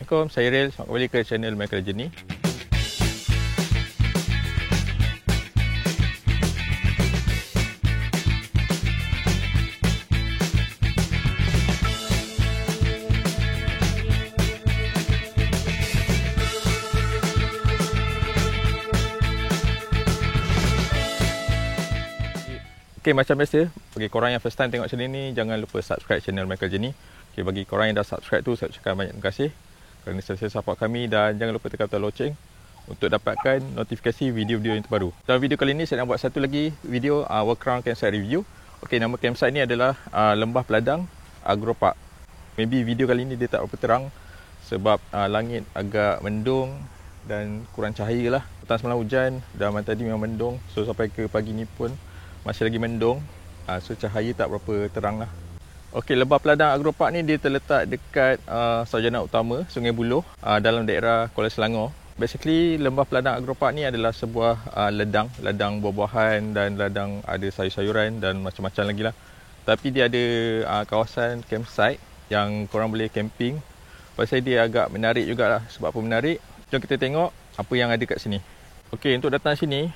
Assalamualaikum, saya Rel. Selamat kembali ke channel Michael Journey. Okay, macam biasa, bagi korang yang first time tengok channel ni, jangan lupa subscribe channel Michael Journey. Okay, bagi korang yang dah subscribe tu, saya ucapkan banyak terima kasih kerana sentiasa support kami, dan jangan lupa tekan butang loceng untuk dapatkan notifikasi video-video yang terbaru. Dalam video kali ini saya nak buat satu lagi video workaround campsite review. Okey, nama campsite ni adalah Lembah Peladang Agropark. Maybe video kali ini dia tak berapa terang sebab langit agak mendung dan kurang cahaya lah. Petang semalam hujan dan malam tadi memang mendung, so sampai ke pagi ni pun masih lagi mendung. So cahaya tak berapa terang lah. Okey, Lembah Peladang Agropark ni dia terletak dekat sarjana utama Sungai Buloh dalam daerah Kuala Selangor. Basically Lembah Peladang Agropark ni adalah sebuah ladang buah-buahan dan ladang ada sayur-sayuran dan macam-macam lagi lah. Tapi dia ada kawasan campsite yang korang boleh camping. Pasal dia agak menarik jugalah. Sebab apa menarik? Jom kita tengok apa yang ada kat sini. Okey, untuk datang sini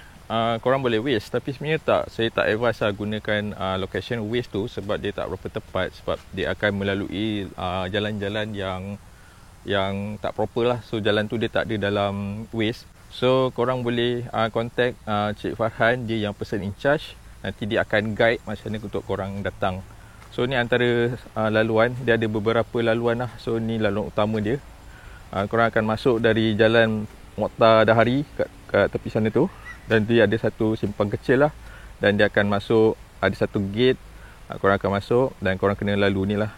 korang boleh Waze, tapi sebenarnya saya tak advise gunakan location Waze tu sebab dia tak berapa tepat, sebab dia akan melalui jalan-jalan yang tak proper lah. So jalan tu dia tak ada dalam Waze. So korang boleh contact Cik Farhan, dia yang person in charge. Nanti dia akan guide macam mana untuk korang datang. So ni antara laluan, dia ada beberapa laluan lah. So ni laluan utama dia. Korang akan masuk dari jalan Mokhtar Dahari kat tepi sana tu. Dan dia ada satu simpang kecil lah. Dan dia akan masuk, ada satu gate. Korang akan masuk dan korang kena lalu ni lah.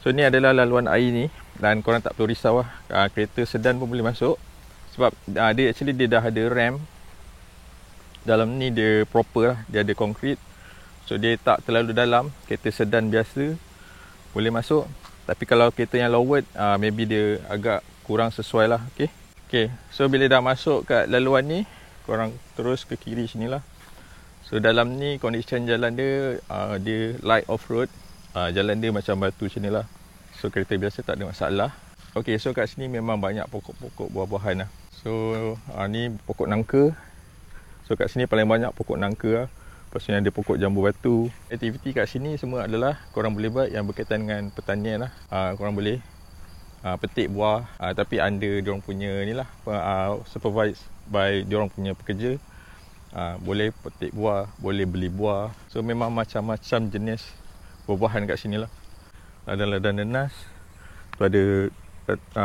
So ni adalah laluan air ni. Dan korang tak perlu risau lah. Kereta sedan pun boleh masuk. Sebab dia dah ada ramp. Dalam ni dia proper lah. Dia ada konkrit. So dia tak terlalu dalam. Kereta sedan biasa boleh masuk. Tapi kalau kereta yang lowered, maybe dia agak kurang sesuai lah. Okay. So bila dah masuk kat laluan ni, korang terus ke kiri sini lah. So dalam ni condition jalan dia, dia light off road. Jalan dia macam batu macam ni lah. So kereta biasa tak ada masalah. Okay, so kat sini memang banyak pokok-pokok buah-buahan lah. So ni pokok nangka. So kat sini paling banyak pokok nangka lah. Lepas ni ada pokok jambu batu. Aktiviti kat sini semua adalah korang boleh buat yang berkaitan dengan pertanian lah. Korang boleh petik buah, tapi under diorang punya ni lah, supervise by diorang punya pekerja. Boleh petik buah, boleh beli buah. So memang macam-macam jenis buah-buahan kat sini lah. Ladang-ladang nanas. Tu ada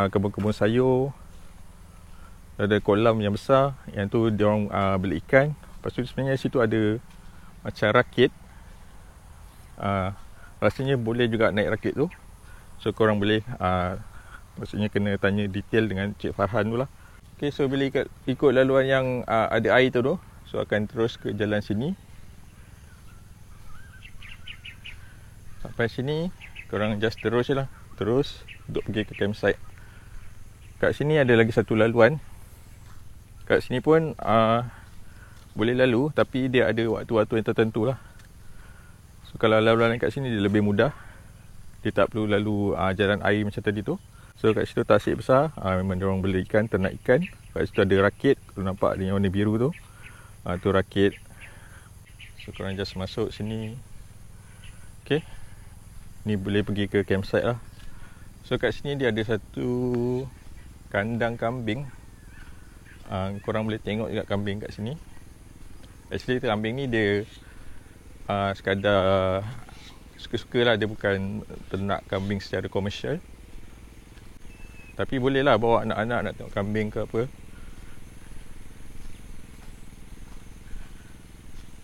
kebun-kebun sayur. Ada kolam yang besar, yang tu diorang beli ikan. Lepas tu sebenarnya situ ada macam rakit. Rasanya boleh juga naik rakit tu. So korang boleh maksudnya kena tanya detail dengan Cik Farhan tu lah. Okay, so bila ikut laluan yang ada air tu, so akan terus ke jalan sini. Sampai sini, korang just terus je lah. Terus untuk pergi ke campsite. Kat sini ada lagi satu laluan. Kat sini pun boleh lalu, tapi dia ada waktu-waktu yang tertentu lah. So kalau laluan kat sini dia lebih mudah. Dia tak perlu lalu jalan air macam tadi tu. So kat situ tasik besar, memang diorang beli ikan, ternak ikan. Kat situ ada rakit, kalau nampak ada yang warna biru tu, tu rakit. So korang just masuk sini. Okay, ni boleh pergi ke campsite lah. So kat sini dia ada satu kandang kambing. Korang boleh tengok juga kambing kat sini. Actually kambing ni dia sekadar suka-suka lah, dia bukan ternak kambing secara komersial. Tapi boleh lah bawa anak-anak nak tengok kambing ke apa.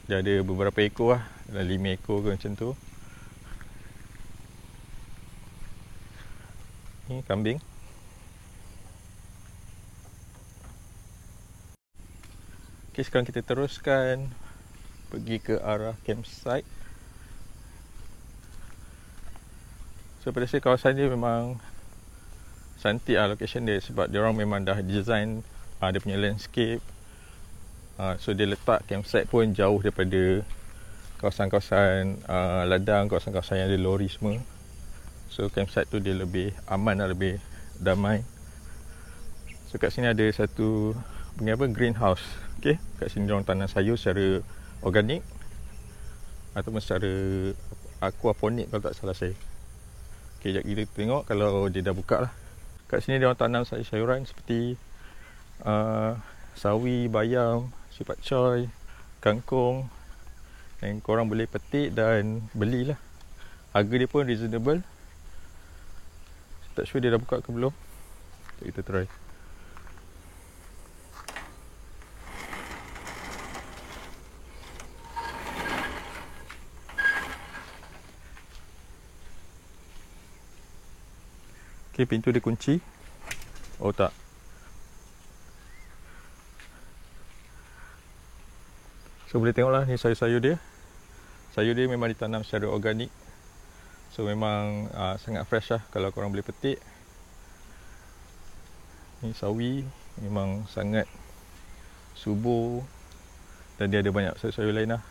Dia ada beberapa ekor lah, ada 5 ekor ke macam tu. Ni kambing. Okay, sekarang kita teruskan pergi ke arah campsite. So pada saya kawasan dia memang cantik lah location dia, sebab dia orang memang dah design dia punya landscape. So dia letak campsite pun jauh daripada kawasan-kawasan ladang, kawasan-kawasan yang ada lori semua. So campsite tu dia lebih aman lah, lebih damai. So kat sini ada satu greenhouse. Okay, kat sini diorang tanam sayur secara organik ataupun secara aquaponik kalau tak salah saya. Okay, sekejap kita tengok kalau dia dah buka lah. Kat sini diorang tanam sayur-sayuran seperti sawi, bayam, sipat choy, kangkung, dan korang boleh petik dan belilah. Harga dia pun reasonable. Tak sure dia dah buka ke belum. Kita try. Okay, pintu dia kunci. Oh tak. So boleh tengok lah ni sayur-sayur dia. Sayur dia memang ditanam secara organik. So memang sangat fresh lah kalau korang boleh petik. Ni sawi memang sangat subur. Dan dia ada banyak sayur-sayur lain lah.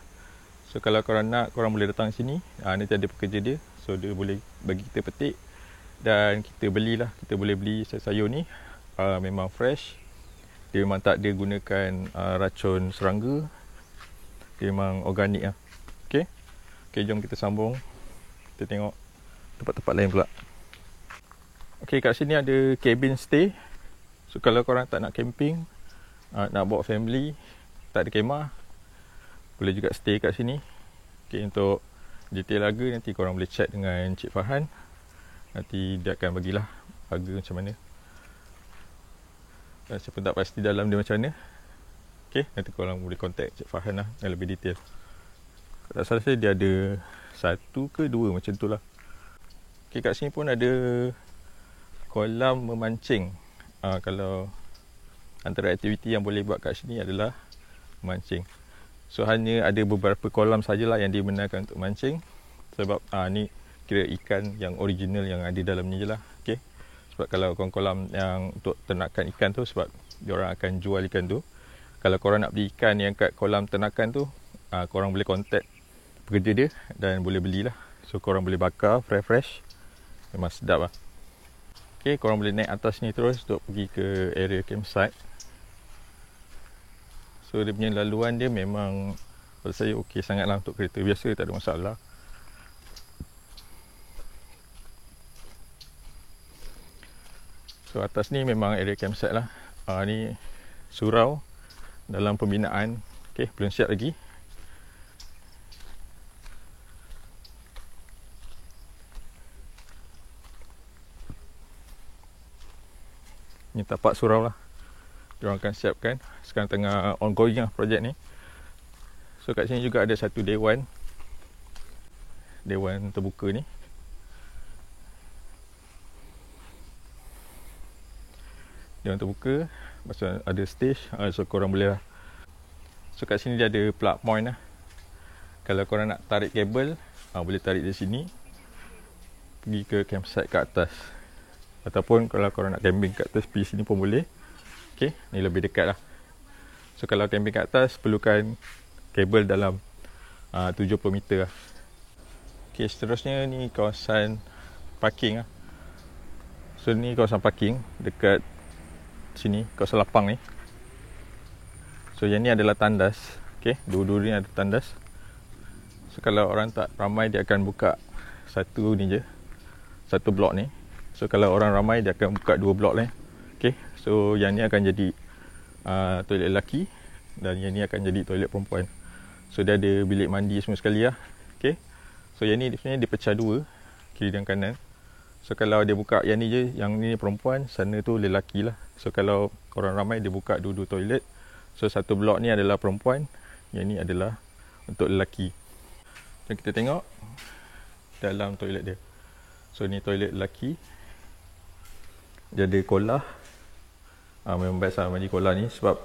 So kalau korang nak, korang boleh datang sini. Nanti ada pekerja dia. So dia boleh bagi kita petik. Dan kita belilah. Kita boleh beli sayur-sayur ni. Memang fresh. Dia memang tak ada gunakan racun serangga. Dia memang organik lah. Okay. Okay, jom kita sambung. Kita tengok tempat-tempat lain pula. Okay, kat sini ada cabin stay. So kalau korang tak nak camping, nak bawa family, tak ada kemah, boleh juga stay kat sini. Okay, untuk detail harga nanti korang boleh chat dengan Cik Farhan. Nanti dia akan bagilah harga macam mana. Dan saya pun tak pasti dalam dia macam mana. Okay, nanti korang boleh contact Cik Farhan lah yang lebih detail. Kalau tak salah saya dia ada 1 ke 2 macam tu lah. Okay, kat sini pun ada kolam memancing. Kalau antara aktiviti yang boleh buat kat sini adalah memancing. So hanya ada beberapa kolam sajalah yang dibenarkan untuk mancing. Sebab ni kira ikan yang original yang ada dalam ni je lah. Okay. Sebab kalau kolam yang untuk ternakan ikan tu, sebab diorang akan jual ikan tu. Kalau korang nak beli ikan yang kat kolam ternakan tu, korang boleh contact pekerja dia dan boleh belilah. So korang boleh bakar fresh-fresh. Memang sedap lah. Okay, korang boleh naik atas ni terus untuk pergi ke area campsite. So dia punya laluan dia memang pada saya okey sangat lah untuk kereta biasa, tak ada masalah. So atas ni memang area campsite lah. Ni surau dalam pembinaan. Okay, belum siap lagi. Ni tapak surau lah. Diorang akan siapkan. Sekarang tengah ongoing lah projek ni. So kat sini juga ada satu dewan. Dewan terbuka ni. Dewan terbuka. Lepas tu ada stage. So korang boleh lah. So kat sini dia ada plug point lah. Kalau korang nak tarik kabel, boleh tarik dari sini. Pergi ke campsite kat atas. Ataupun kalau korang nak camping kat atas, pergi sini pun boleh. Okay, ni lebih dekat lah. So kalau camping kat atas, perlukan kabel dalam 70 meter lah. Okay, seterusnya ni kawasan parking lah. So ni kawasan parking dekat sini, kawasan lapang ni. So yang ni adalah tandas. Okay, dua-dua ni ada tandas. So kalau orang tak ramai, dia akan buka satu ni je, satu blok ni. So kalau orang ramai, dia akan buka 2 blok lain. Okay, so yang ni akan jadi toilet lelaki dan yang ni akan jadi toilet perempuan. So dia ada bilik mandi semua sekali lah. Okay, so yang ni sebenarnya dia pecah 2, kiri dan kanan. So kalau dia buka yang ni je, yang ni perempuan, sana tu lelaki lah. So kalau orang ramai, dia buka 2 toilet. So satu blok ni adalah perempuan, yang ni adalah untuk lelaki. Jom kita tengok dalam toilet dia. So ni toilet lelaki. Dia ada kolah. Memang best lah mandi kolah ni. Sebab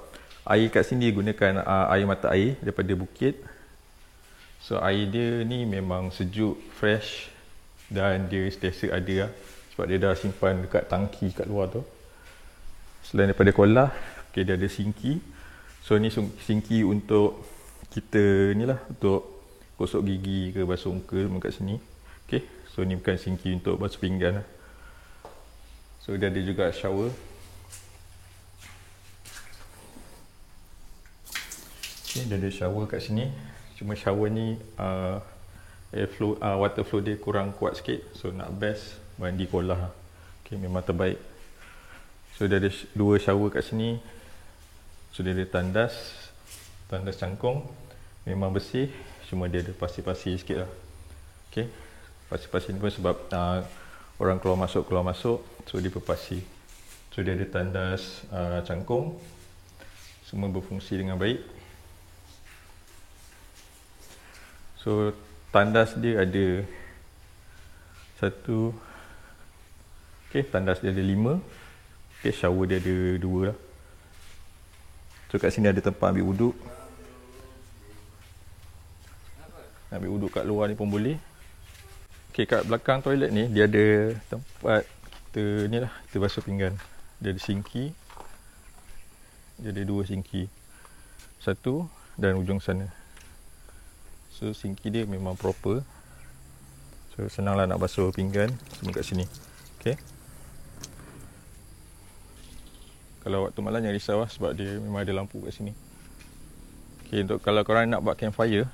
air kat sini gunakan air mata air daripada bukit. So air dia ni memang sejuk, fresh. Dan dia sentiasa ada lah. Sebab dia dah simpan dekat tangki kat luar tu. Selain daripada kolah, okay, dia ada sinki. So ni sinki untuk kita ni lah, untuk gosok gigi ke basuh muka kat sini. Okay, so ni bukan sinki untuk basuh pinggan lah. So dia ada juga shower. Okay, dia ada shower kat sini. Cuma shower ni airflow, water flow dia kurang kuat sikit. So nak best mandi kolah. Okay, memang terbaik. So dia ada dua shower kat sini. So dia ada tandas cangkung. Memang bersih. Cuma dia ada pasir-pasir sikit lah. Okay, pasir-pasir ni pun sebab orang keluar masuk. So dia berpasir. So dia ada tandas cangkung. Semua berfungsi dengan baik. So tandas dia ada satu. Okay, tandas dia ada 5. Okay, shower dia ada 2 lah. So kat sini ada tempat ambil wuduk. Nak ambil wuduk kat luar ni pun boleh. Okay, kat belakang toilet ni dia ada tempat kita ni lah, kita basuh pinggan. Dia ada sinki. Dia ada 2 sinki. Satu dan ujung sana. So sinki dia memang proper. So senanglah nak basuh pinggan semua kat sini. Okay. Kalau waktu malam jangan risau lah, sebab dia memang ada lampu kat sini. Okay, untuk kalau korang nak buat campfire,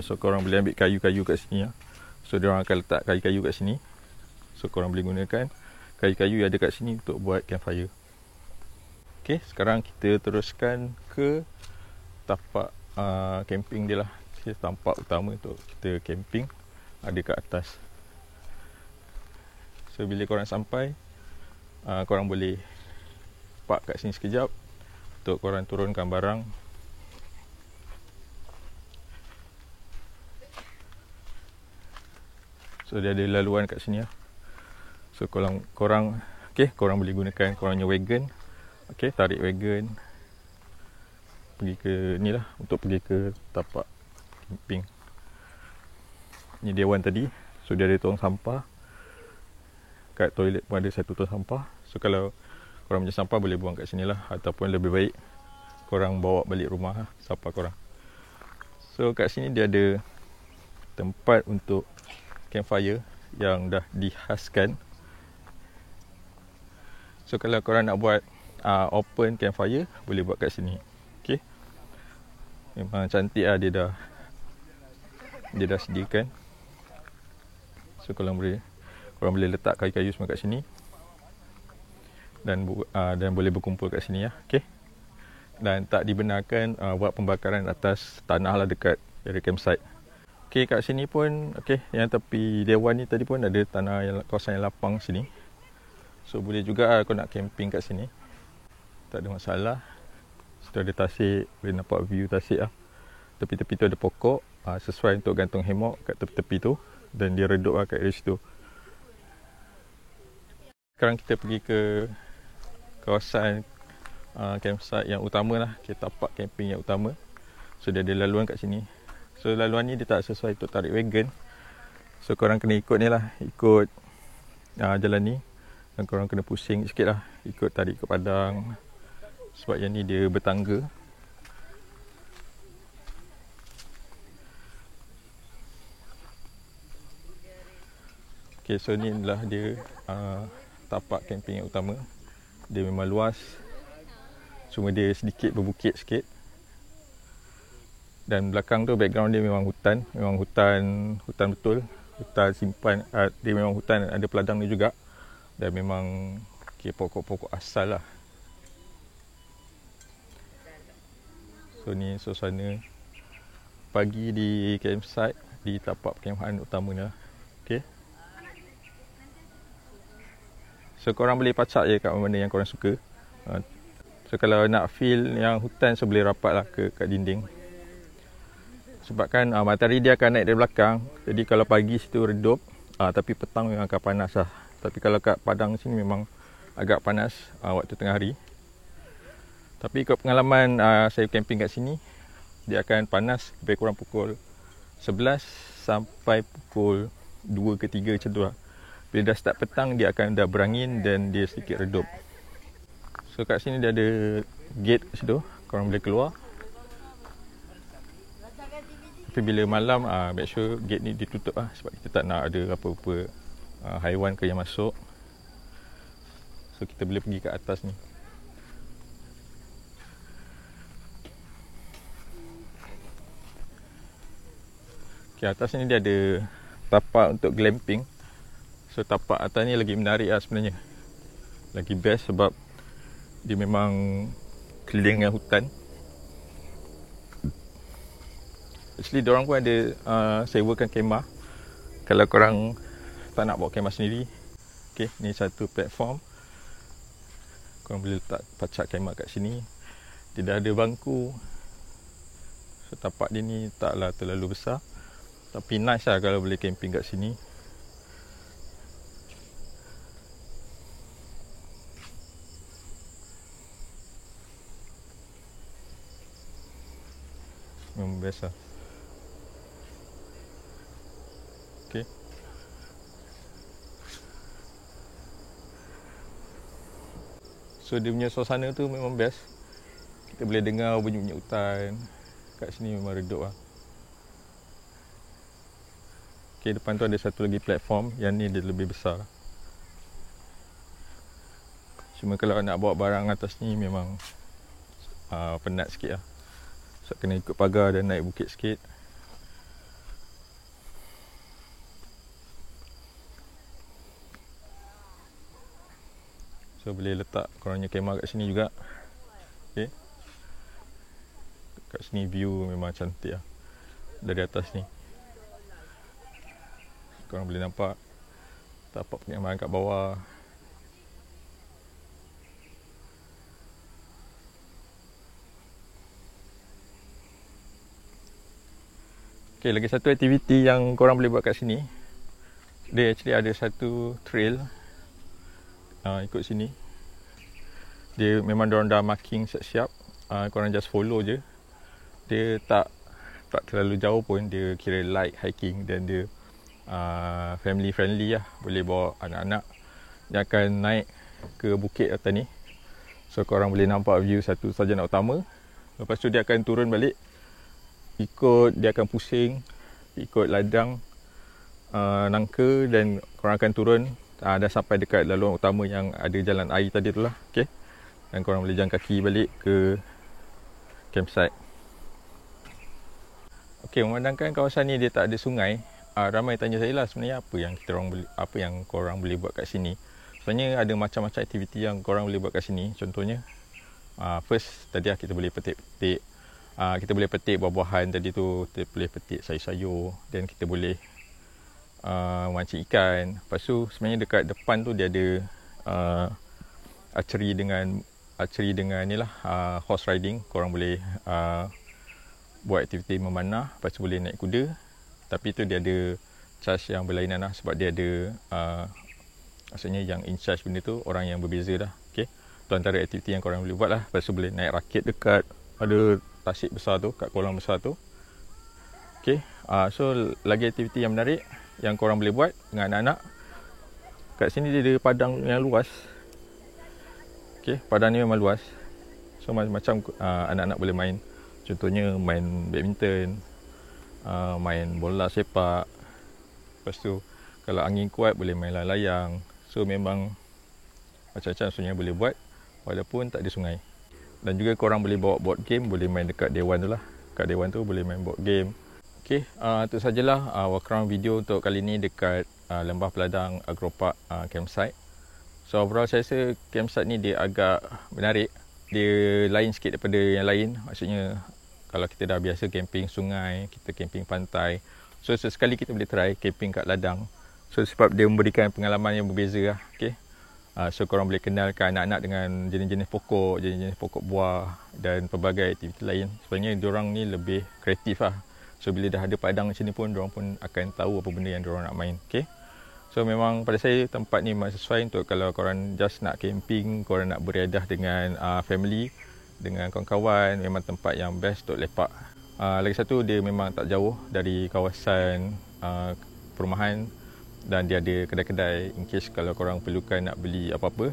so korang boleh ambil kayu-kayu kat sini lah. So dia orang akan letak kayu-kayu kat sini. So korang boleh gunakan kayu-kayu yang ada kat sini untuk buat campfire. Okay, sekarang kita teruskan ke tapak camping dia lah. Okay, tapak utama untuk kita camping ada kat atas. So bila korang sampai, korang boleh park kat sini sekejap untuk korang turunkan barang. So dia ada laluan kat sini lah. So korang boleh gunakan korangnya wagon. Okay, tarik wagon pergi ke ni lah, untuk pergi ke tapak camping. Ni dewan tadi. So dia ada tong sampah. Kat toilet pun ada satu tong sampah. So kalau korang punya sampah boleh buang kat sini lah, ataupun lebih baik korang bawa balik rumah lah, sampah korang. So kat sini dia ada tempat untuk campfire yang dah dihaskan. So kalau korang nak buat open campfire, boleh buat kat sini. Okay, memang cantik lah, dia dah sediakan. So korang boleh letak kayu-kayu semua kat sini. Dan boleh berkumpul kat sini ya. Okay. Dan tak dibenarkan buat pembakaran atas tanah lah dekat area campsite. Okay, kat sini pun yang tepi dewan ni tadi pun ada tanah kawasan yang lapang sini. So boleh juga kau nak camping kat sini. Tak ada masalah. Situ ada tasik, boleh nampak view tasik lah. Tepi-tepi tu ada pokok, sesuai untuk gantung hammock kat tepi-tepi tu. Dan dia redup lah kat area situ. Sekarang kita pergi ke kawasan campsite yang utama lah, tapak camping yang utama. So dia ada laluan kat sini. So laluan ni dia tak sesuai untuk tarik wagon. So korang kena ikut ni lah, ikut jalan ni. Dan korang kena pusing sikit lah, ikut tarik ke padang. Sebab yang ni dia bertangga. Okay, so ni adalah dia tapak camping yang utama. Dia memang luas. Cuma dia sedikit berbukit sikit. Dan belakang tu background dia memang hutan. Memang hutan betul. Hutan simpan. Dia memang hutan, ada peladang ni juga. Dan memang pokok-pokok asal lah. So ni suasana pagi di campsite, di tapak perkemahan utama ni lah. Okay. So korang boleh pacak je kat mana yang korang suka. So kalau nak feel yang hutan, so boleh rapat lah kat dinding. Sebab kan matahari dia akan naik dari belakang. Jadi kalau pagi situ redup, tapi petang memang akan panas lah. Tapi kalau kat padang sini memang agak panas waktu tengah hari. Tapi ikut pengalaman saya camping kat sini, dia akan panas lebih kurang pukul 11 sampai pukul 2 ke 3 macam tu lah. Bila dah start petang, dia akan dah berangin dan dia sedikit redup. So kat sini dia ada gate kat situ, korang boleh keluar. Tapi bila malam, make sure gate ni ditutup lah, sebab kita tak nak ada apa-apa haiwan ke yang masuk. So kita boleh pergi ke atas ni. Okay, atas ni dia ada tapak untuk glamping. So tapak atas ni lagi menarik lah sebenarnya. Lagi best sebab dia memang keliling dengan hutan. Actually diorang pun ada sewakan kemah. Kalau korang tak nak bawa kemah sendiri, okay, ni satu platform. Korang boleh letak pacak kemah kat sini. Dia dah ada bangku. So tapak dia ni taklah terlalu besar, tapi nice lah kalau boleh camping kat sini. Memang best lah. Okay. So dia punya suasana tu memang best. Kita boleh dengar bunyi-bunyi hutan. Kat sini memang redup lah. Okay, depan tu ada satu lagi platform. Yang ni dia lebih besar. Cuma kalau nak bawa barang atas ni memang penat sikit lah. So kena ikut pagar dan naik bukit sikit. So boleh letak korangnya kemah kat sini juga. Okay. Kat sini view memang cantik lah. Dari atas ni korang boleh nampak tapak perkemahan kat bawah. Okay, lagi satu aktiviti yang korang boleh buat kat sini. Dia actually ada satu trail ikut sini. Dia memang diorang dah marking siap-siap. Korang just follow je. Dia tak terlalu jauh pun. Dia kira light hiking dan dia family friendly lah. Boleh bawa anak-anak. Dia akan naik ke bukit atas ni. So korang boleh nampak view satu sarjana utama. Lepas tu dia akan turun balik. Dia akan pusing. Ikut ladang nangka dan korang akan turun. Dah sampai dekat laluan utama yang ada jalan air tadi tu lah. Okay. Dan korang boleh jalan kaki balik ke campsite. Okay, memandangkan kawasan ni dia tak ada sungai. Ramai tanya saya lah sebenarnya apa yang korang boleh buat kat sini. Sebenarnya ada macam-macam aktiviti yang korang boleh buat kat sini. Contohnya first tadi lah kita boleh petik-petik. Kita boleh petik buah-buahan tadi tu. Kita boleh petik sayur-sayur. Dan kita boleh mancing ikan. Lepas tu sebenarnya dekat depan tu dia ada archery dengan ni lah horse riding. Korang boleh buat aktiviti memanah. Lepas tu boleh naik kuda. Tapi tu dia ada charge yang berlainan lah. Sebab dia ada maksudnya yang in charge benda tu orang yang berbeza dah. Okay. Tu antara aktiviti yang korang boleh buat lah. Lepas tu boleh naik rakit dekat ada tasik besar tu, kat kolam besar tu. Okay. So lagi aktiviti yang menarik yang korang boleh buat dengan anak-anak. Kat sini dia ada padang yang luas. Okay, padang ni memang luas. So macam-macam anak-anak boleh main. Contohnya main badminton, main bola sepak. Lepas tu kalau angin kuat boleh main layang. So memang macam-macam sebenarnya boleh buat walaupun tak ada sungai. Dan juga korang boleh bawa board game, boleh main dekat dewan tu lah. Kat dewan tu boleh main board game. Okay, itu sajalah walk-around video untuk kali ni dekat Lembah Peladang Agropark campsite. So overall saya rasa campsite ni dia agak menarik. Dia lain sikit daripada yang lain. Maksudnya kalau kita dah biasa camping sungai, kita camping pantai. So sesekali kita boleh try camping kat ladang. So sebab dia memberikan pengalaman yang berbeza lah. Okay. So korang boleh kenalkan anak-anak dengan jenis-jenis pokok buah dan pelbagai aktiviti lain. Sebenarnya diorang ni lebih kreatif lah. So bila dah ada padang macam ni pun, diorang pun akan tahu apa benda yang diorang nak main. Okay. So memang pada saya tempat ni memang sesuai untuk kalau korang just nak camping, korang nak beriadah dengan family, dengan kawan-kawan, memang tempat yang best untuk lepak. Lagi satu, dia memang tak jauh dari kawasan perumahan dan dia ada kedai-kedai in case kalau korang perlukan nak beli apa-apa.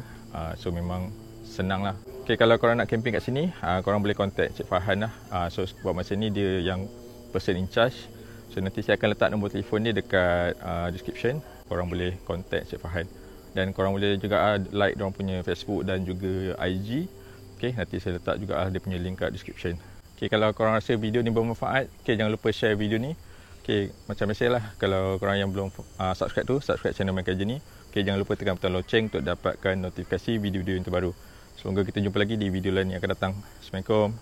So memang senang lah. Okay, kalau korang nak camping kat sini, korang boleh contact Cik Farhan lah. So buat masa ni dia yang person in charge. So nanti saya akan letak nombor telefon dia dekat description. Korang boleh contact Cik Farhan. Dan korang boleh juga like diorang punya Facebook dan juga IG. Okay, nanti saya letak juga dia punya link kat description. Okay, kalau korang rasa video ni bermanfaat, okay, jangan lupa share video ni. Okay, macam biasa lah, kalau korang yang belum subscribe tu, subscribe channel Michael Jenny. Okay, jangan lupa tekan butang loceng untuk dapatkan notifikasi video-video yang terbaru. Semoga kita jumpa lagi di video lain yang akan datang. Assalamualaikum.